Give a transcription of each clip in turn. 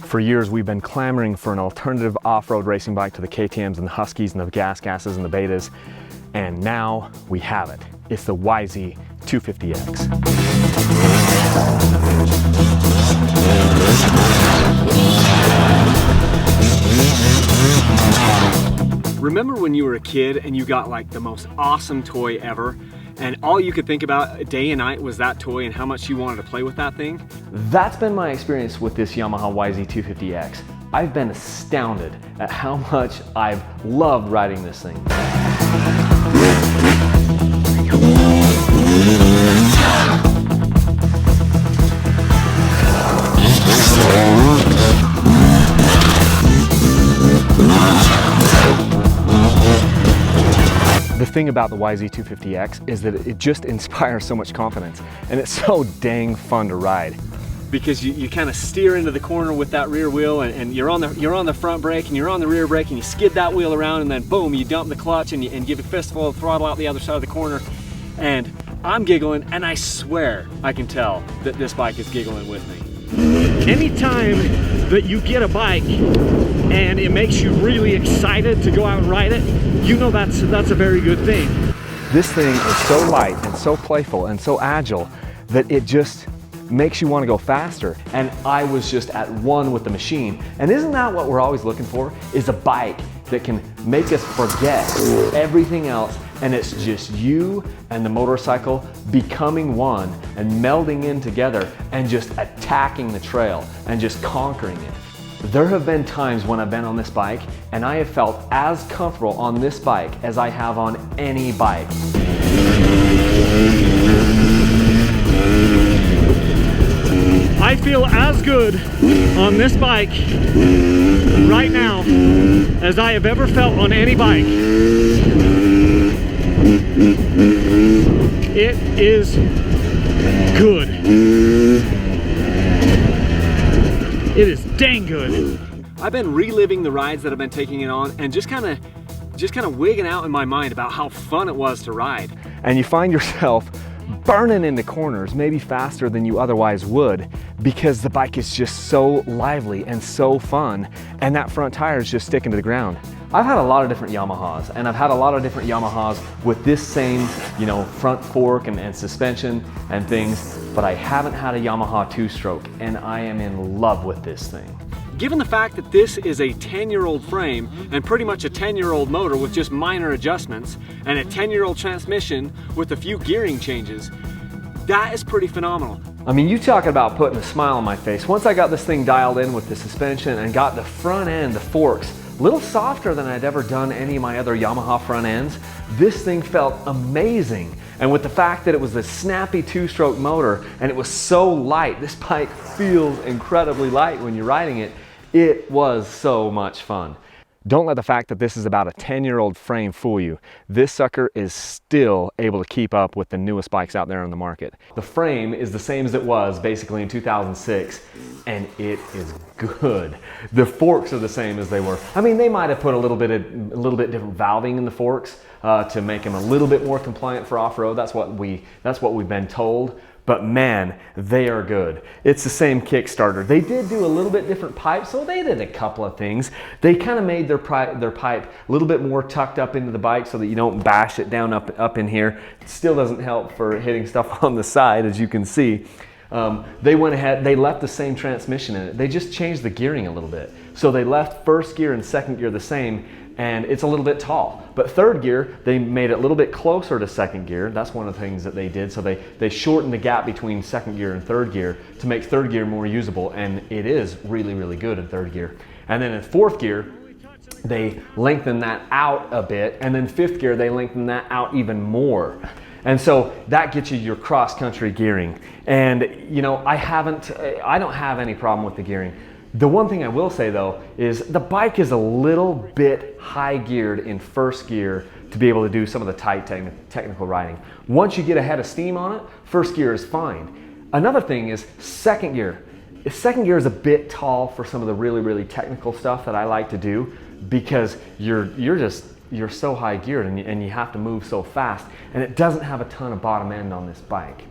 For years, we've been clamoring for an alternative off-road racing bike to the KTMs and the Huskies and the Gases and the Betas, and now we have it. It's the YZ250X. Remember when you were a kid and you got like the most awesome toy ever, and all you could think about day and night was that toy and how much you wanted to play with that thing? That's been my experience with this Yamaha YZ250X. I've been astounded at how much I've loved riding this thing. The thing about the YZ250X is that it just inspires so much confidence, and it's so dang fun to ride. Because you kind of steer into the corner with that rear wheel, and you're on the front brake and you're on the rear brake, and you skid that wheel around, and then boom, you dump the clutch and give a fistful of throttle out the other side of the corner. And I'm giggling, and I swear I can tell that this bike is giggling with me. Anytime that you get a bike and it makes you really excited to go out and ride it, you know that's a very good thing. This thing is so light and so playful and so agile that it just makes you want to go faster. And I was just at one with the machine. And isn't that what we're always looking for? Is a bike that can make us forget everything else, and it's just you and the motorcycle becoming one and melding in together and just attacking the trail and just conquering it. There have been times when I've been on this bike and I have felt as comfortable on this bike as I have on any bike. I feel as good on this bike right now as I have ever felt on any bike. It is good. It is dang good. I've been reliving the rides that I've been taking it on and just kind of wigging out in my mind about how fun it was to ride. And you find yourself burning into corners maybe faster than you otherwise would because the bike is just so lively and so fun, and that front tire is just sticking to the ground. I've had a lot of different Yamahas, and I've had a lot of different Yamahas with this same, front fork and suspension and things, but I haven't had a Yamaha two-stroke, and I am in love with this thing. Given the fact that this is a 10-year-old frame and pretty much a 10-year-old motor with just minor adjustments and a 10-year-old transmission with a few gearing changes, that is pretty phenomenal. I mean, you talk about putting a smile on my face. Once I got this thing dialed in with the suspension and got the front end, the forks, a little softer than I'd ever done any of my other Yamaha front ends, this thing felt amazing. And with the fact that it was a snappy two-stroke motor and it was so light, this bike feels incredibly light when you're riding it. It was so much fun. Don't let the fact that this is about a 10-year-old frame fool you. This sucker is still able to keep up with the newest bikes out there on the market. The frame is the same as it was basically in 2006, and it is good. The forks are the same as they were. I mean, they might have put a little bit different valving in the forks to make them a little bit more compliant for off-road. That's what we've been told. But man, they are good. It's the same Kickstarter. They did do a little bit different pipe, so they did a couple of things. They kind of made their pipe a little bit more tucked up into the bike so that you don't bash it down up in here. It still doesn't help for hitting stuff on the side, as you can see. They went ahead, they left the same transmission in it. They just changed the gearing a little bit. So they left first gear and second gear the same, and it's a little bit tall. But third gear, they made it a little bit closer to second gear. That's one of the things that they did. So they shortened the gap between second gear and third gear to make third gear more usable, and it is really, really good in third gear. And then in fourth gear, they lengthened that out a bit, and then fifth gear, they lengthened that out even more. And so that gets you your cross-country gearing. And I don't have any problem with the gearing. The one thing I will say though is the bike is a little bit high geared in first gear to be able to do some of the tight technical riding. Once you get ahead of steam on it, first gear is fine. Another thing is second gear. Second gear is a bit tall for some of the really, really technical stuff that I like to do because you're so high geared and you have to move so fast, and it doesn't have a ton of bottom end on this bike.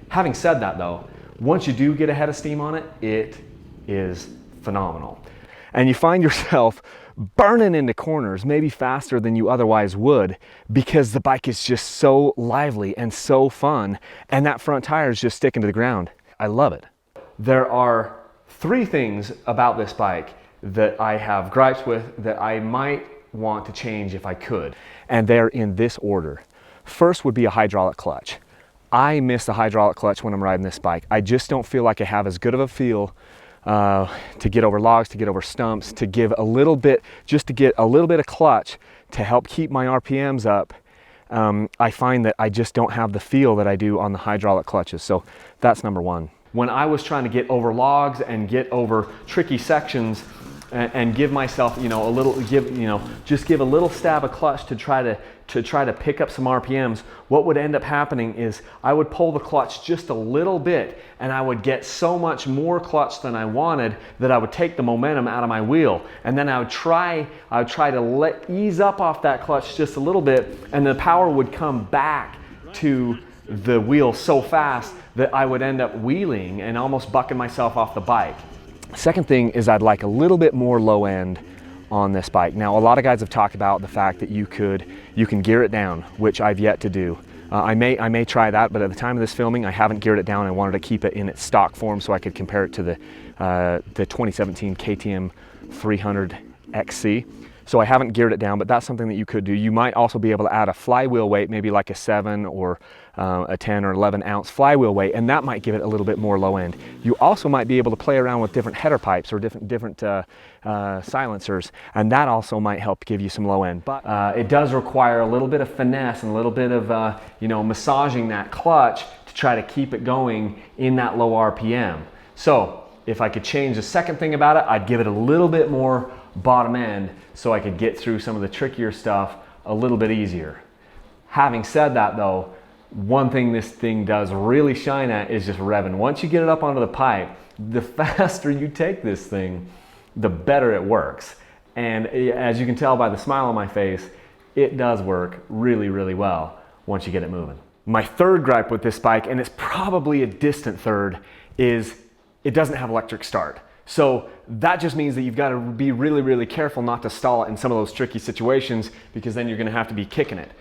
Having said that though, once you do get a head of steam on it, it is phenomenal. And you find yourself burning into corners, maybe faster than you otherwise would, because the bike is just so lively and so fun, and that front tire is just sticking to the ground. I love it. There are 3 things about this bike that I have gripes with that I might want to change if I could, and they're in this order. First would be a hydraulic clutch. I miss the hydraulic clutch when I'm riding this bike. I just don't feel like I have as good of a feel to get over logs, to get over stumps, to give a little bit, just to get a little bit of clutch to help keep my RPMs up. I find that I just don't have the feel that I do on the hydraulic clutches. So that's number one. When I was trying to get over logs and get over tricky sections and give myself, you know, a little, just give a little stab of clutch to try to pick up some RPMs, what would end up happening is I would pull the clutch just a little bit and I would get so much more clutch than I wanted that I would take the momentum out of my wheel. And then I would try to ease up off that clutch just a little bit, and the power would come back to the wheel so fast that I would end up wheeling and almost bucking myself off the bike. Second thing is I'd like a little bit more low end on this bike. Now, a lot of guys have talked about the fact that you can gear it down, which I've yet to do. I may try that, but at the time of this filming, I haven't geared it down. I wanted to keep it in its stock form so I could compare it to the 2017 KTM 300XC. So I haven't geared it down, but that's something that you could do. You might also be able to add a flywheel weight, maybe like a 7 or a 10 or 11 ounce flywheel weight, and that might give it a little bit more low end. You also might be able to play around with different header pipes or different silencers, and that also might help give you some low end. But it does require a little bit of finesse and a little bit of massaging that clutch to try to keep it going in that low RPM. So if I could change the second thing about it, I'd give it a little bit more bottom end so I could get through some of the trickier stuff a little bit easier. Having said that though, one thing this thing does really shine at is just revving. Once you get it up onto the pipe, the faster you take this thing, the better it works. And as you can tell by the smile on my face, it does work really, really well once you get it moving. My third gripe with this bike, and it's probably a distant third, is it doesn't have electric start. So that just means that you've got to be really, really careful not to stall it in some of those tricky situations, because then you're going to have to be kicking it.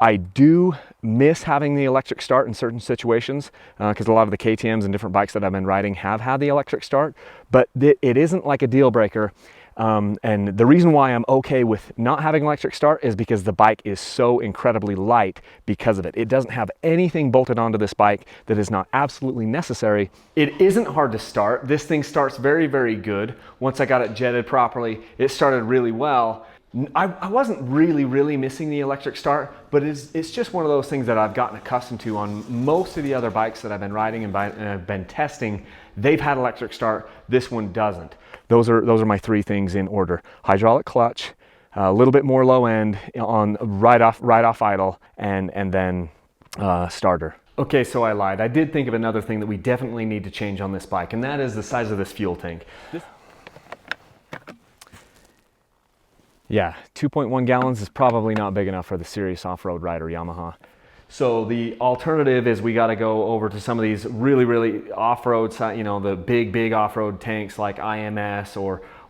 I do miss having the electric start in certain situations because a lot of the KTMs and different bikes that I've been riding have had the electric start, but it isn't like a deal breaker. And the reason why I'm okay with not having electric start is because the bike is so incredibly light because of it. It doesn't have anything bolted onto this bike that is not absolutely necessary. It isn't hard to start. This thing starts very, very good. Once I got it jetted properly, it started really well. I wasn't really missing the electric start, but it's just one of those things that I've gotten accustomed to on most of the other bikes that I've been riding and been testing. They've had electric start. This one doesn't. Those are my 3 things in order: hydraulic clutch, a little bit more low end on right off idle, and then starter. Okay, so I lied. I did think of another thing that we definitely need to change on this bike, and that is the size of this fuel tank. Yeah, 2.1 gallons is probably not big enough for the serious off-road rider, Yamaha. So the alternative is we got to go over to some of these really off-road, the big off-road tanks like IMS,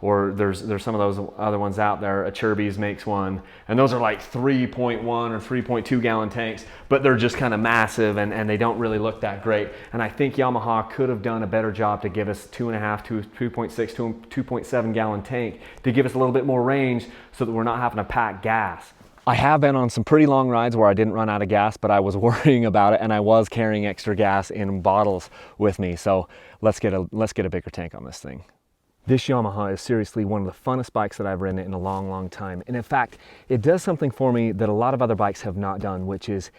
or there's some of those other ones out there. Achirby's makes one, and those are like 3.1 or 3.2 gallon tanks, but they're just kind of massive and they don't really look that great. And I think Yamaha could have done a better job to give us 2.5 to 2.6 to 2.7 gallon tank to give us a little bit more range so that we're not having to pack gas. I have been on some pretty long rides where I didn't run out of gas, but I was worrying about it, and I was carrying extra gas in bottles with me. So let's get a bigger tank on this thing. This Yamaha is seriously one of the funnest bikes that I've ridden in a long time. And in fact, it does something for me that a lot of other bikes have not done, which is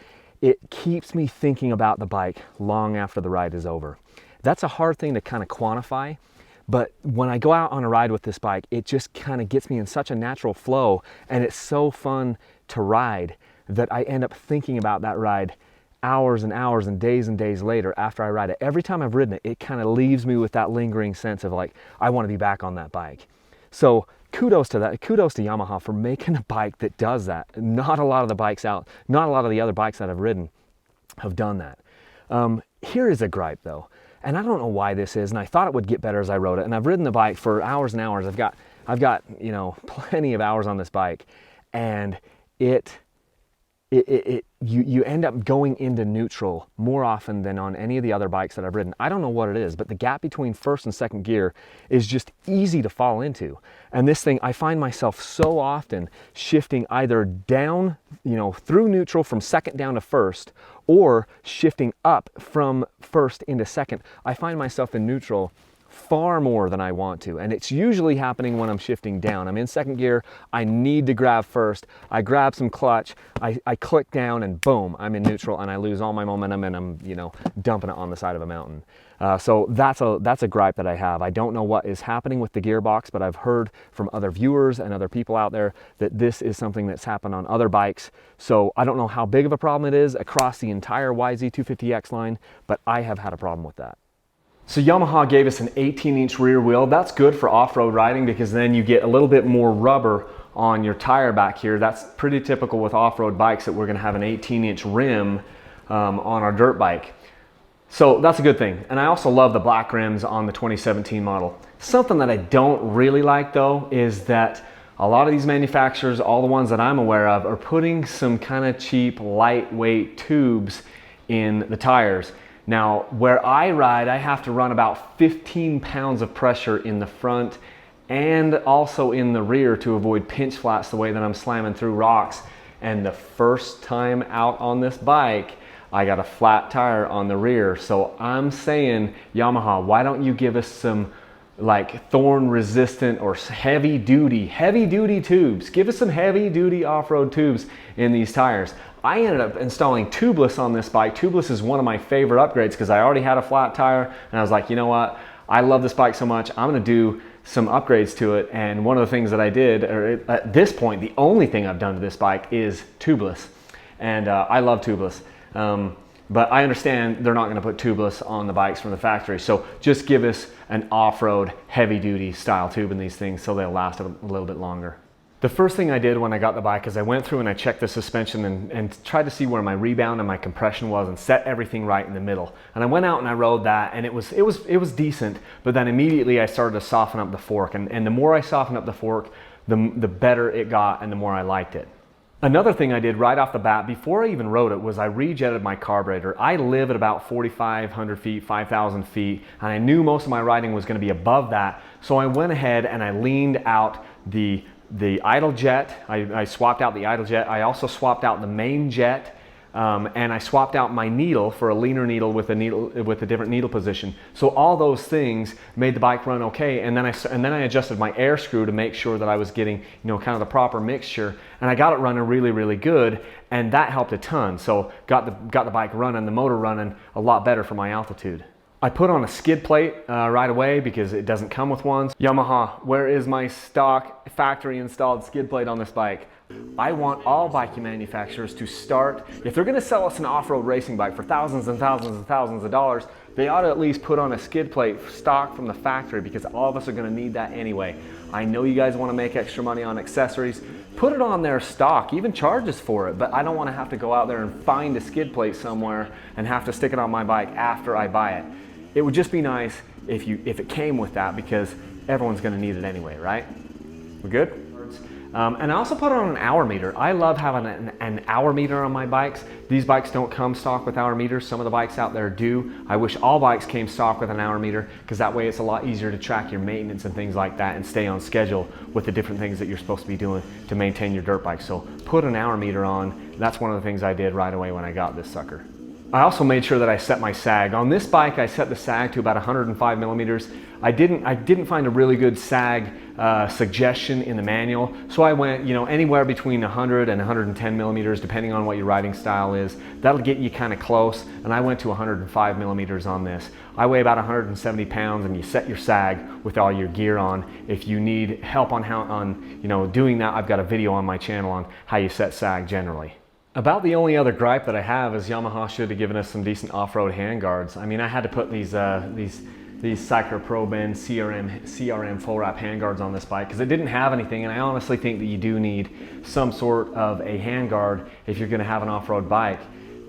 it keeps me thinking about the bike long after the ride is over. That's a hard thing to kind of quantify. But when I go out on a ride with this bike, it just kind of gets me in such a natural flow, and it's so fun to ride that I end up thinking about that ride hours and hours and days later after I ride it. Every time I've ridden it, it kind of leaves me with that lingering sense of like, I want to be back on that bike. So kudos to that. Kudos to Yamaha for making a bike that does that. Not a lot of the other bikes that I've ridden have done that. Here is a gripe though. And I don't know why this is, and I thought it would get better as I rode it. And I've ridden the bike for hours and hours. I've got, you know, plenty of hours on this bike, and you end up going into neutral more often than on any of the other bikes that I've ridden. I don't know what it is, but the gap between first and second gear is just easy to fall into. And this thing, I find myself so often shifting either down, you know, through neutral from second down to first, or shifting up from first into second. I find myself in neutral far more than I want to, and it's usually happening when I'm shifting down. I'm in second gear, I need to grab first, I grab some clutch, I click down, and boom, I'm in neutral, and I lose all my momentum, and I'm, you know, dumping it on the side of a mountain. So that's a gripe that I have. I don't know what is happening with the gearbox, but I've heard from other viewers and other people out there that this is something that's happened on other bikes. So I don't know how big of a problem it is across the entire YZ250X line, but I have had a problem with that. So Yamaha gave us an 18-inch rear wheel. That's good for off-road riding because then you get a little bit more rubber on your tire back here. That's pretty typical with off-road bikes that we're gonna have an 18-inch rim on our dirt bike. So that's a good thing. And I also love the black rims on the 2017 model. Something that I don't really like though is that a lot of these manufacturers, all the ones that I'm aware of, are putting some kind of cheap, lightweight tubes in the tires. Now, where I ride, I have to run about 15 pounds of pressure in the front and also in the rear to avoid pinch flats the way that I'm slamming through rocks. And the first time out on this bike, I got a flat tire on the rear. So I'm saying, Yamaha, why don't you give us some like thorn resistant or heavy duty tubes? Give us some heavy duty off-road tubes in these tires. I ended up installing tubeless on this bike. Tubeless is one of my favorite upgrades because I already had a flat tire, and I was like, you know what? I love this bike so much, I'm gonna do some upgrades to it. And one of the things that I did, or at this point, the only thing I've done to this bike is tubeless. And I love tubeless. But I understand they're not gonna put tubeless on the bikes from the factory. So just give us an off-road heavy duty style tube in these things so they'll last a little bit longer. The first thing I did when I got the bike is I went through and I checked the suspension and tried to see where my rebound and my compression was and set everything right in the middle. And I went out and I rode that, and it was decent, but then immediately I started to soften up the fork. And the more I softened up the fork, the better it got and the more I liked it. Another thing I did right off the bat, before I even rode it, was I rejetted my carburetor. I live at about 4,500 feet, 5,000 feet, and I knew most of my riding was gonna be above that. So I went ahead and I leaned out the idle jet. I swapped out the idle jet. I also swapped out the main jet, and I swapped out my needle for a leaner needle with a different needle position. So all those things made the bike run okay. And then I adjusted my air screw to make sure that I was getting, you know, kind of the proper mixture. And I got it running really, really good, and that helped a ton. So got the bike running, the motor running a lot better for my altitude. I put on a skid plate right away because it doesn't come with one. Yamaha, where is my stock factory installed skid plate on this bike? I want all bike manufacturers to start, if they're gonna sell us an off-road racing bike for thousands and thousands and thousands of dollars, they ought to at least put on a skid plate stock from the factory because all of us are gonna need that anyway. I know you guys wanna make extra money on accessories. Put it on their stock, even charge us for it, but I don't wanna have to go out there and find a skid plate somewhere and have to stick it on my bike after I buy it. It would just be nice if it came with that because everyone's gonna need it anyway, right? We good? And I also put on an hour meter. I love having an hour meter on my bikes. These bikes don't come stock with hour meters. Some of the bikes out there do. I wish all bikes came stock with an hour meter because that way it's a lot easier to track your maintenance and things like that and stay on schedule with the different things that you're supposed to be doing to maintain your dirt bike. So put an hour meter on. That's one of the things I did right away when I got this sucker. I also made sure that I set my sag. On this bike, I set the sag to about 105 millimeters. I didn't find a really good sag suggestion in the manual, so I went, you know, anywhere between 100 and 110 millimeters, depending on what your riding style is. That'll get you kind of close, and I went to 105 millimeters on this. I weigh about 170 pounds, and you set your sag with all your gear on. If you need help on you know, doing that, I've got a video on my channel on how you set sag generally. About the only other gripe that I have is Yamaha should have given us some decent off-road handguards. I mean, I had to put these Cycler Pro Bend CRM full wrap handguards on this bike because it didn't have anything, and I honestly think that you do need some sort of a handguard if you're going to have an off-road bike.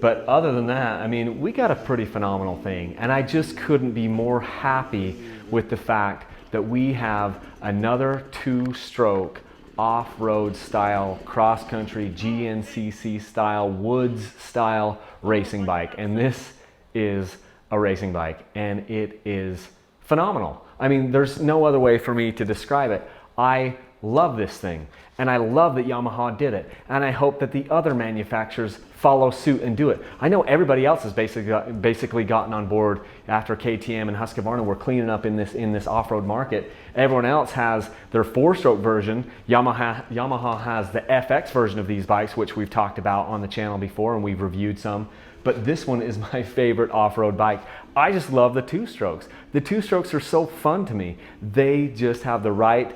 But other than that, I mean, we got a pretty phenomenal thing. And I just couldn't be more happy with the fact that we have another 2-stroke off-road style, cross-country, GNCC style, woods style racing bike. And this is a racing bike, and it is phenomenal. I mean, there's no other way for me to describe it. I love this thing, and I love that Yamaha did it, and I hope that the other manufacturers follow suit and do it. I know everybody else has basically gotten on board after KTM and Husky were cleaning up in this off-road market. Everyone else has their 4-stroke version. Yamaha has the FX version of these bikes, which we've talked about on the channel before, and we've reviewed some. But this one is my favorite off-road bike. I just love the 2-strokes. The 2-strokes are so fun to me. They just have the right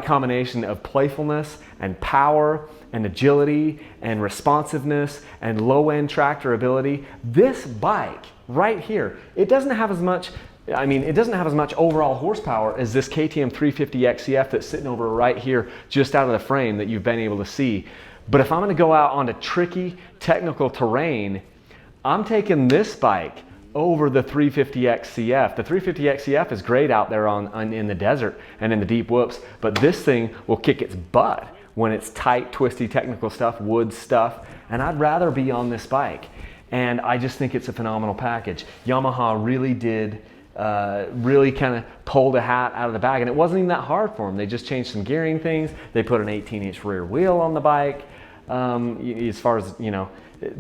combination of playfulness and power and agility and responsiveness and low-end tractor ability. This bike right here, it doesn't have as much overall horsepower as this KTM 350XCF that's sitting over right here just out of the frame that you've been able to see. But if I'm going to go out onto tricky technical terrain, I'm taking this bike over the 350XCF. The 350XCF is great out there in the desert and in the deep whoops, but this thing will kick its butt when it's tight, twisty, technical stuff, wood stuff, and I'd rather be on this bike. And I just think it's a phenomenal package. Yamaha really did, really kind of pulled a hat out of the bag, and it wasn't even that hard for them. They just changed some gearing things. They put an 18-inch rear wheel on the bike. As far as, you know,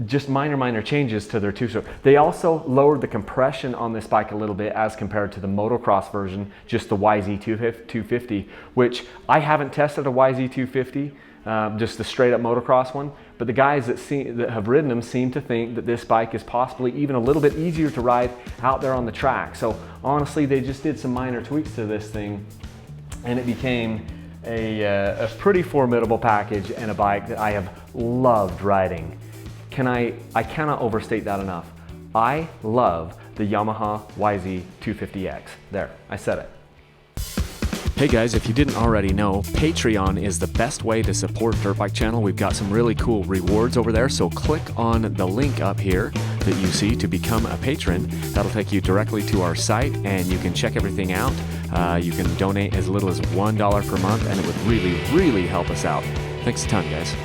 just minor changes to their 2-stroke. They also lowered the compression on this bike a little bit as compared to the motocross version, just the YZ250, which I haven't tested a YZ250, just the straight up motocross one, but the guys that have ridden them seem to think that this bike is possibly even a little bit easier to ride out there on the track. So honestly, they just did some minor tweaks to this thing, and it became a pretty formidable package and a bike that I have loved riding. I cannot overstate that enough. I love the Yamaha YZ250X. There, I said it. Hey guys, if you didn't already know, Patreon is the best way to support Dirt Bike Channel. We've got some really cool rewards over there, so click on the link up here that you see to become a patron. That'll take you directly to our site, and you can check everything out. You can donate as little as $1 per month, and it would really, really help us out. Thanks a ton, guys.